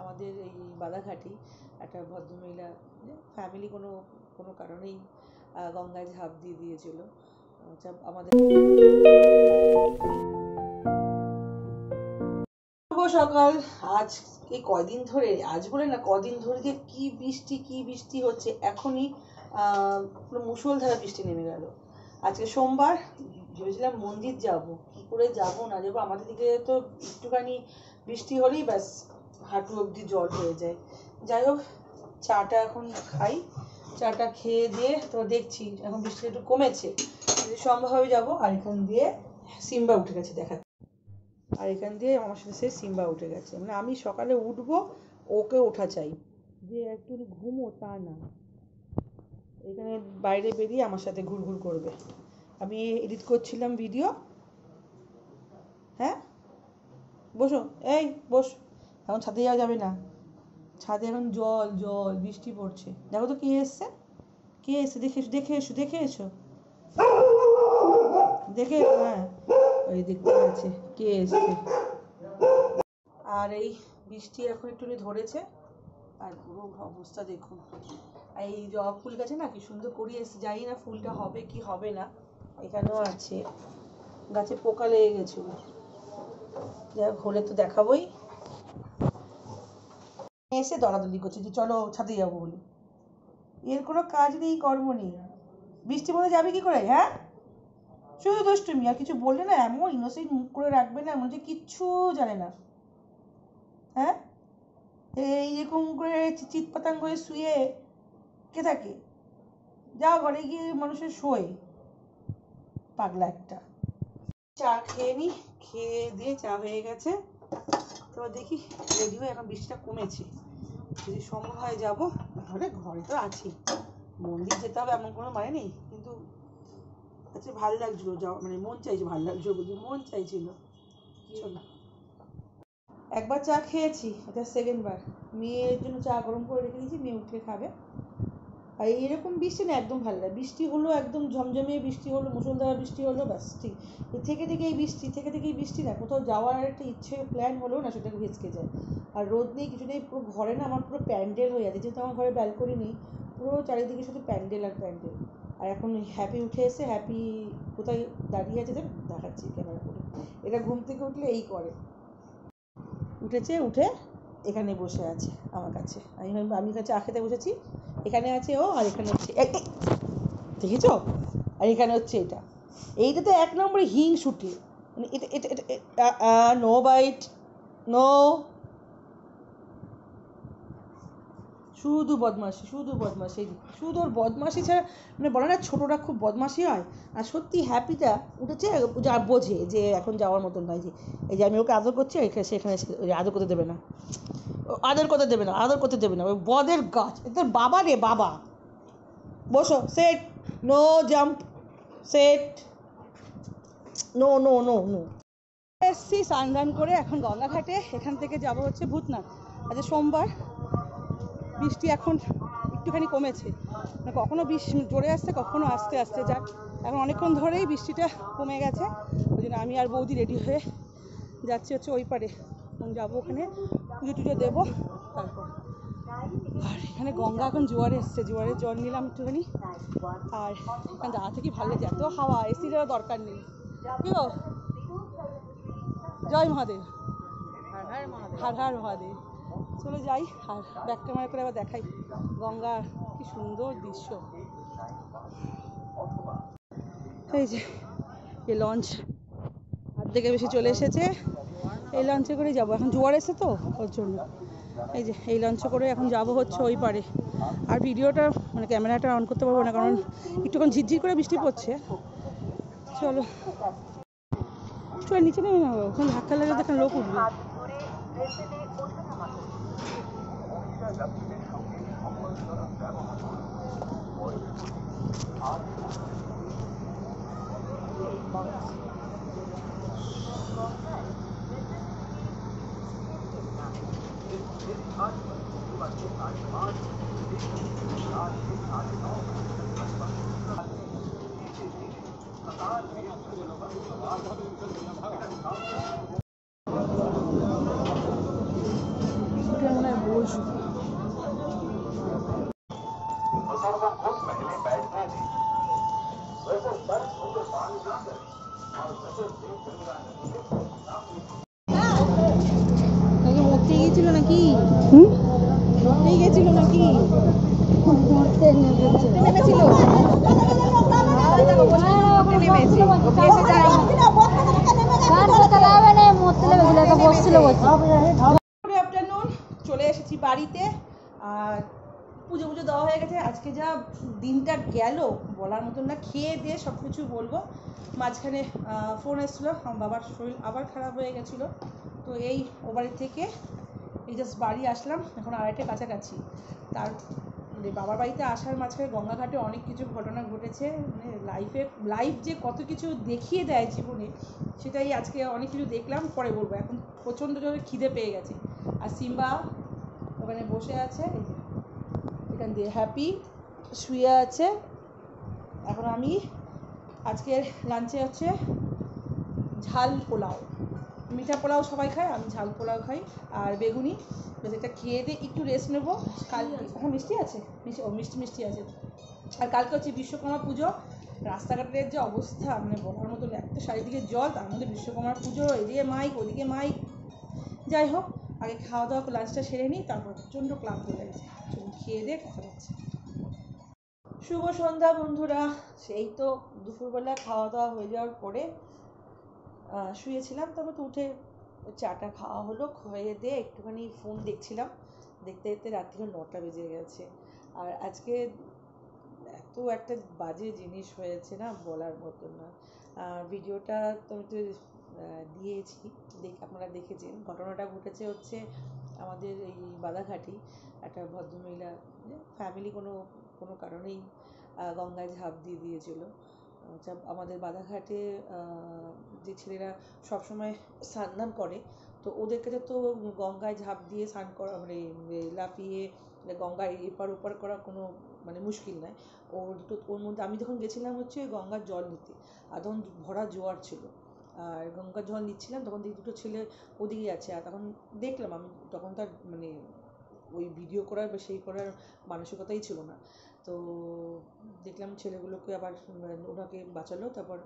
আমাদের এই বাধাঘাটি একটা ভদ্রমহিলা ফ্যামিলি কোনো কোনো কারণেই গঙ্গায় ঝাঁপ দিয়ে দিয়েছিল আমাদের। সকাল আজ এই কয়দিন ধরে, আজ বলে না কদিন ধরে যে কি বৃষ্টি হচ্ছে, এখনই পুরো মুষলধারা বৃষ্টি নেমে গেল। আজকে সোমবার, ভেবেছিলাম মন্দির যাব, কি করে যাব না যাবো, আমাদের দিকে তো একটুখানি বৃষ্টি হলেই ব্যাস হাঁটু অবধি জল হয়ে যায়। যাই হোক, চাটা এখন খাই, চাটা খেয়ে দিয়ে তো দেখছি এখন বৃষ্টি একটু কমেছে, যদি সম্ভব হবে যাবো। আর এখান দিয়ে সিম্বা উঠে গেছে দেখা, আর এখান দিয়ে আমার সাথে সে সিম্বা উঠে গেছে, মানে আমি সকালে উঠবো ওকে ওঠা চাই, যে একটু ঘুমো তা না, এখানে বাইরে বেরিয়ে আমার সাথে ঘুরঘুর করবে। আমি এডিট করছিলাম ভিডিও। হ্যাঁ বসো, এই বস, এখন ছাদে যাওয়া যাবে না, ছাদে এখন জল জল বৃষ্টি পড়ছে। দেখো তো কে এসছে, কে এসছে, দেখে এসো দেখে এসো দেখে এসো দেখে এসো, হ্যাঁ ওই দেখতে পাচ্ছে কে এসছে। আর এই বৃষ্টি এখন একটু ধরেছে, আর পুরো অবস্থা দেখুন। এই জবা ফুল গাছে না কি সুন্দর করিয়ে এসছে, জানি না ফুলটা হবে কি হবে না। এখানেও আছে, গাছে পোকা লেগে গেছিল, যাই হলে তো দেখাবোই। এসে দলাদলি করছে যে চলো ছাদে যাবো বলে, এর কোনো কাজ নেই কর্ম নেই, বৃষ্টির মধ্যে যাবে কি করে? হ্যাঁ শুধু দুষ্টুমি, আর কিছু বললে না এমন ইনোসেন্ট মুখ করে রাখবে না, মনে হচ্ছে কিচ্ছু জানে না। হ্যাঁ এইরকম করে চিৎ পাতাং করে শুয়ে কে থাকে, যা ঘরে গিয়ে মানুষের শোয়, পাগলা একটা। চা খেয়ে নি, খেয়ে দিয়ে চা হয়ে গেছে, তো দেখি রেডি হয়ে, এখন বৃষ্টিটা কমেছে, যদি সম্ভব হয় যাবো, নাহলে ঘরে তো আছি। মন্দির যেতে হবে এমন কোনো মানে নেই, কিন্তু আচ্ছা ভালো লাগছিল যাওয়া, মানে মন চাইছে, ভালো লাগছিল বলতে মন চাইছিল। চলো, একবার চা খেয়েছি, এটা সেকেন্ড বার। মেয়ের জন্য চা গরম করে রেখে দিয়েছি, মেয়ে উঠে খাবে। আর এইরকম বৃষ্টি না একদম ভালো লাগে, বৃষ্টি হলো একদম ঝমঝমিয়ে বৃষ্টি হলো, মুষলধারা বৃষ্টি হলো, ব্যাস ঠিক। থেকে এই বৃষ্টি না, কোথাও যাওয়ার একটা ইচ্ছে প্ল্যান হলেও না সেটাকে ভেসকে যায়। আর রোদ নেই কিছু নেই, পুরো ঘরে না আমার পুরো প্যান্ডেল হয়ে যাচ্ছে, যেহেতু আমার ঘরে ব্যালকনি নেই, পুরো চারিদিকে শুধু প্যান্ডেল আর প্যান্ডেল। আর এখন হ্যাপি উঠে এসে, হ্যাপি কোথায় দাঁড়িয়ে আছে দেখাচ্ছি ক্যামেরা করে, এটা ঘুম থেকে উঠলে এই করে, উঠেছে, উঠে এখানে বসে আছে আমার কাছে, আমি চা খেতে বসেছি, এখানে আছে ও, আর এখানে হচ্ছে দেখেছো, আর এখানে হচ্ছে এইটা তো এক নম্বরে হিংসুটে, মানে এটা এটা এটা নো বাইট, নো, শুধু বদমাশি শুধু ওর বদমাশি ছাড়া, মানে বলে না ছোটরা খুব বদমাশি হয়, আর সত্যি হ্যাপিটা উঠেছে, যা বোঝে যে এখন যাওয়ার মতন নয়, যে এই যে আমি ওকে আদর করছি, সেখানে আদর করতে দেবে না, ওই বদের গাছ, তোর বাবা রে বাবা, বসো, set, no jump, set, no no no no. এসছি স্নান করে এখন গঙ্গাঘাটে, এখান থেকে যাবো হচ্ছে ভূতনাথ। আজ সোমবার, বৃষ্টি এখন একটুখানি কমেছে, মানে কখনো বৃষ্টি জোরে আসছে, কখনো আস্তে আস্তে, যাক এখন অনেকক্ষণ ধরেই বৃষ্টিটা কমে গেছে, ওই জন্য আমি আর বৌদি রেডি হয়ে যাচ্ছি হচ্ছে ওই পারে, যাবো ওখানে পুজো টুজো দেবো তারপর। আর এখানে গঙ্গা এখন জোয়ারে এসছে, জোয়ারের জল নিলাম একটুখানি, আর এখানে যাওয়া থেকে ভালো লাগছে, এত হাওয়া, এসি দেওয়ার দরকার নেই। কি গো, জয় মহাদেব, হর হর মহাদেব। চলে যাই, আর ব্যাক ক্যামেরা করে আবার দেখাই গঙ্গা, কি সুন্দর দৃশ্য। এই যে এই লঞ্চ অর্ধেকে বেশি চলে এসেছে, এই লঞ্চে করেই যাবো, এখন জোয়ার এসে তো ওর জন্য, এই যে এই লঞ্চে করে এখন যাবো হচ্ছে ওই পারে। আর ভিডিওটা মানে ক্যামেরাটা অন করতে পারবো না, কারণ একটুক্ষণ ঝিরঝির করে বৃষ্টি পড়ছে। চলো নিচে নেমে যাবো, ওখানে ধাক্কা লেগে দেখেন লোক উঠবে। মরতে গিয়েছিল নাকি? মরতে গেছিল নাকি? মরতে নেমেছিল। গুড আফটারনুন, চলে এসেছি বাড়িতে। আর পুজো পুজো দেওয়া হয়ে গেছে। আজকে যা দিনটা গেল বলার মতন না। খেয়ে দিয়ে সব কিছু বলবো। মাঝখানে ফোন এসেছিলো, আমার বাবার শরীর আবার খারাপ হয়ে গেছিলো। তো এই ও বাড়ি থেকে এই জাস্ট বাড়ি আসলাম, এখন 2:30 কাছাকাছি। তার মানে বাবার বাড়িতে আসার মাঝখানে গঙ্গাঘাটে অনেক কিছু ঘটনা ঘটেছে। মানে লাইফ যে কত কিছু দেখিয়ে দেয় জীবনে, সেটাই আজকে অনেক কিছু দেখলাম, পরে বলবো। এখন প্রচণ্ড জোরে খিদে পেয়ে গেছে। আর সিম্বা ওখানে বসে আছে, এখান দিয়ে হ্যাপি শুয়ে আছে। এখন আমি আজকের লাঞ্চে হচ্ছে ঝাল পোলাও। মিঠা পোলাও সবাই খায়, আমি ঝাল পোলাও খাই আর বেগুনি। বেশ এটা খেয়ে দিয়ে একটু রেস্ট নেবো। কাল হ্যাঁ মিষ্টি আছে, মিষ্টি আছে। আর কালকে হচ্ছে বিশ্বকর্মা পুজো। রাস্তাঘাটের যে অবস্থা মানে বলার মতো, একটা চারিদিকে জল, তার মধ্যে বিশ্বকর্মা পুজো, এদিকে মাইক ওদিকে মাইক। যাই হোক, আগে খাওয়া দাওয়া লাঞ্চটা সেরে নিই, তারপর প্রচণ্ড ক্লান্ত হয়ে গেছে। খেয়ে দিয়ে কথা হচ্ছে। শুভ সন্ধ্যা বন্ধুরা। সেই তো দুপুরবেলা খাওয়া দাওয়া হয়ে যাওয়ার পরে শুয়েছিলাম। তারপর তো উঠে চাটা খাওয়া হলো, খেয়ে দিয়ে একটুখানি ফোন দেখছিলাম। দেখতে দেখতে রাত্রি 9টা বেজে গেছে। আর আজকে এত একটা বাজে জিনিস হয়েছে না, বলার মতন না। ভিডিওটা তো আমি তো দিয়েছি, আপনারা দেখেছেন। ঘটনাটা ঘটেছে হচ্ছে আমাদের এই বাদাঘাটি। একটা ভদ্রমহিলা ফ্যামিলি কোনো কারণেই গঙ্গায় ঝাঁপ দিয়ে দিয়েছিল। আমাদের বাদাঘাটে যে ছেলেরা সবসময় স্নান করে, তো ওদের কাছে তো গঙ্গায় ঝাঁপ দিয়ে স্নান করা মানে লাফিয়ে গঙ্গায় এপার ওপার করা কোনো মানে মুশকিল নয়। ওর মধ্যে আমি যখন গেছিলাম হচ্ছে গঙ্গার জল নিতে, আর তখন ভরা জোয়ার ছিল। আর গঙ্গার জল নিচ্ছিলাম, তখন দেখি দুটো ছেলে ওদিকে আছে। আর তখন দেখলাম, আমি তখন তার মানে ওই ভিডিও করার বা সেই করার মানসিকতাই ছিল না। তো দেখলাম ছেলেগুলোকে আবার ওনাকে বাঁচালো। তারপর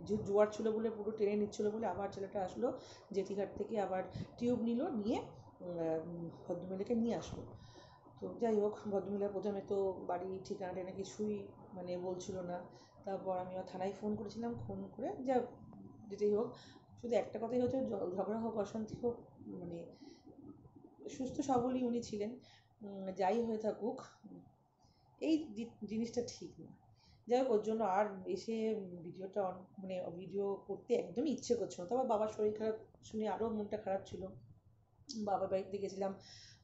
যে জোয়ার ছিল বলে পুরো টেনে নিচ্ছিলো বলে আবার ছেলেটা আসলো জেঠিঘাট থেকে, আবার টিউব নিয়ে ভদ্রমহিলাকে নিয়ে আসলো। তো যাই হোক, ভদ্রমহিলা প্রথমে তো বাড়ি ঠিকানা টেনে কিছুই মানে বলছিল না। তারপর আমি থানায় ফোন করেছিলাম, ফোন করে যেটাই হোক, শুধু একটা কথাই হচ্ছে, ঝগড়া হোক অশান্তি হোক, মানে সুস্থ সবলই উনি ছিলেন। যাই হয়ে থাকুক, এই জিনিসটা ঠিক না। যাই হোক, ওর জন্য আর এসে মানে ভিডিও করতে একদমই ইচ্ছে করছিল না। তারপর বাবার শরীর খারাপ শুনে আরও মনটা খারাপ ছিল। বাবার বাড়িতে গেছিলাম,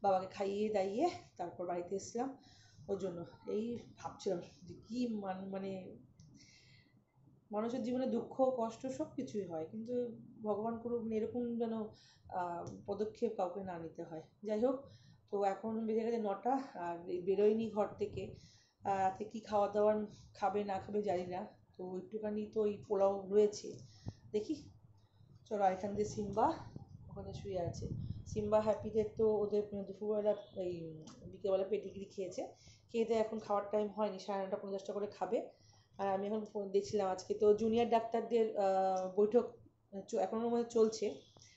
বাবাকে খাইয়ে দাইয়ে তারপর বাড়িতে এসেছিলাম। ওর জন্য এই ভাবছিলাম যে কী মানে মানুষের জীবনে দুঃখ কষ্ট সব কিছুই হয়, কিন্তু ভগবান করুক এরকম যেন পদক্ষেপ কাউকে না নিতে হয়। যাই হোক, তো এখন বেজে গেছে 9টা, আর বেরোয়নি ঘর থেকে। রাতে কী খাওয়া দাওয়া খাবে না খাবে জানি না। তো একটুখানি তো ওই পোলাও রয়েছে, দেখি। চলো, আর এখান দিয়ে সিম্বা ওখানে শুয়ে আছে। সিম্বা হ্যাপিদের তো ওদের দুপুরবেলা এই বিকেলবেলা পেডিগ্রি খেয়েছে। খেয়ে দিয়ে এখন খাওয়ার টাইম হয়নি, 9:30-50টা করে খাবে। আর আমি এখন ফোন দেখছিলাম, আজকে তো জুনিয়র ডাক্তারদের বৈঠক এখনো মনে চলছে।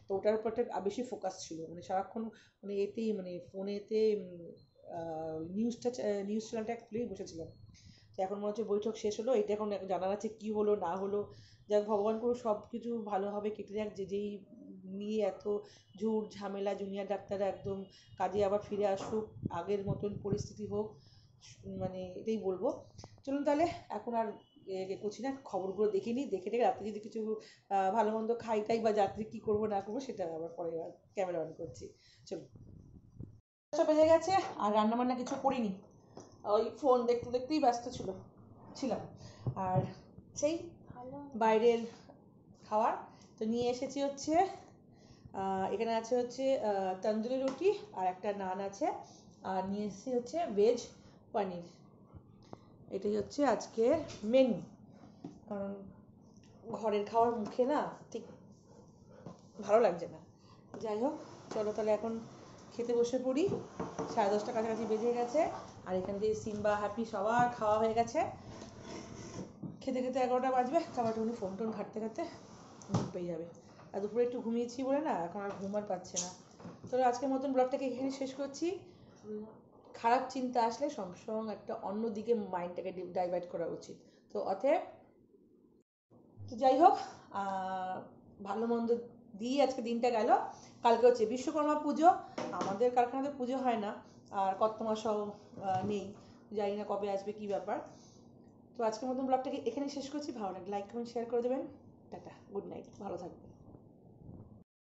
তো ওটার উপর একটা বেশি ফোকাস ছিল, মানে সারাক্ষণ মানে এতেই মানে ফোনেতে নিউজ চ্যানেলটা খুলেই বসেছিলাম। তো এখন মনে হচ্ছে বৈঠক শেষ হলো, এটা এখন জানা যাচ্ছে কী হলো না হলো। যাক, ভগবান করুক সব কিছু ভালোভাবে কেটে যাক। যেই নিয়ে এত ঝুট ঝামেলা, জুনিয়র ডাক্তাররা একদম কাজে আবার ফিরে আসুক, আগের মতন পরিস্থিতি হোক, মানে এটাই বলবো। চলুন তাহলে, এখন আর করছি না, খবরগুলো দেখে নিই। দেখে রাত্রে যদি কিছু ভালো মন্দ খাই টাই বা রাত্রে কী করবো না করবো সেটা আবার পরে ক্যামেরা অন করছি। চলুন, বেজে গেছে আর রান্নাবান্না কিছু করিনি, ওই ফোন দেখতে দেখতেই ব্যস্ত ছিলাম। আর সেই বাইরের খাবার তো নিয়ে এসেছি হচ্ছে এখানে আছে হচ্ছে তন্দুরি রুটি আর একটা নান আছে, আর নিয়ে এসেছি হচ্ছে ভেজ পনির। এটাই হচ্ছে আজকের মেনু। কারণ ঘরের খাওয়ার মুখে না ঠিক ভালো লাগছে না। যাই হোক, চলো তাহলে এখন খেতে বসে পড়ি। 10:30 কাছাকাছি বেজে গেছে। আর এখান দিয়ে সিম্বা হ্যাপি সবার খাওয়া হয়ে গেছে, খেতে খেতে 11টা বাজবে, তারপর একটু ফোন টোন ঘাটতে ঘাটতে ঘুম পেয়ে যাবে। আর দুপুরে একটু ঘুমিয়েছি বলে না এখন আর ঘুম আর পাচ্ছে না। তো আজকের মতন ব্লগটাকে এখানে শেষ করছি। খারাপ চিন্তা আসলে সঙ্গে সঙ্গে একটা অন্যদিকে মাইন্ডটাকে ডাইভার্ট করা উচিত। তো অতএব তো যাই হোক, ভালো মন্দ দিয়ে আজকে দিনটা গেল। কালকে হচ্ছে বিশ্বকর্মা পুজো, আমাদের কারখানাতে পুজো হয় না, আর কর্তমাসও নেই, জানি না কবে আসবে কী ব্যাপার। তো আজকের মতন ব্লগটাকে এখানে শেষ করছি। ভালো লাগলে লাইক কমেন্ট শেয়ার করে দেবেন। টাটা, গুড নাইট, ভালো থাকবেন।